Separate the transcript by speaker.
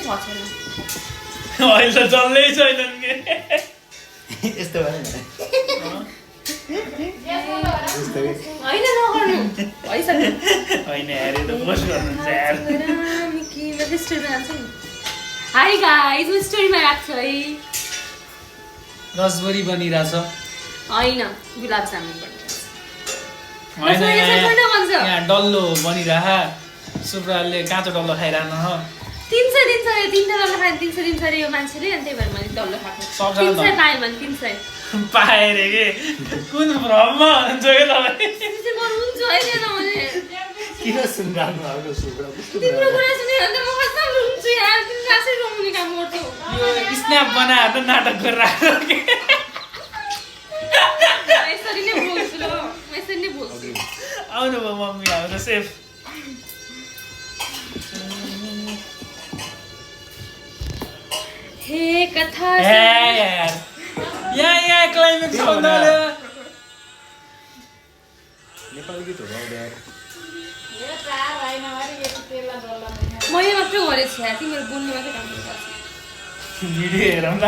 Speaker 1: भएको छैन
Speaker 2: अहिले त जल्लै छैनन् के
Speaker 3: यस्तो भयो नि
Speaker 1: होइन नगर्नु भइसक्यो
Speaker 2: होइन हेरे त पोस्ट गर्नुहुन्छ यार
Speaker 1: स्टोरीमा जान्छ नि हाई गाइज म स्टोरीमा राख्छु है
Speaker 2: रसबरी बनिरहेछ
Speaker 1: होइन गुलाब जामुन बनिरहेछ
Speaker 2: होइन
Speaker 1: भन्छ
Speaker 2: यहाँ डल्लो बनिरह सुब्राले काँचो डल्लो खाइरहन हो
Speaker 1: 300 दिन्छ यो 3 डल्लो खाने 300 दिन्छ रे यो मान्छेले अनि त्यही भएर मैले डल्लो खाएको 300 पाएँ भने 300
Speaker 2: पाए रे के कुन भ्रममा हुनुहुन्छ के तपाईँ
Speaker 1: म रुन्छु होइन मैले
Speaker 3: किन सुनिरहनु भएको सुब्रा
Speaker 1: तिम्रो कुरा सुने भने म कसम रुन्छु यार तिमी कसरी रुउने काम गर्छौ
Speaker 2: यो स्न्याप बनाएर त नाटक गरिरहेको के
Speaker 1: यसरी नै बोल्छु ल म यसरी नै बोल्छु
Speaker 2: आउनु भयो मम्मी हाम्रो सेफ
Speaker 1: हे कथा
Speaker 2: यार यहाँ क्लाइमेक्स आउँदा
Speaker 3: नेपाली गीत हो गाउँदा
Speaker 1: मैले मात्रै गरेको छु तिमीहरू बोल्नु मात्रै काम गर्छ
Speaker 2: भिडियो हेरौँ न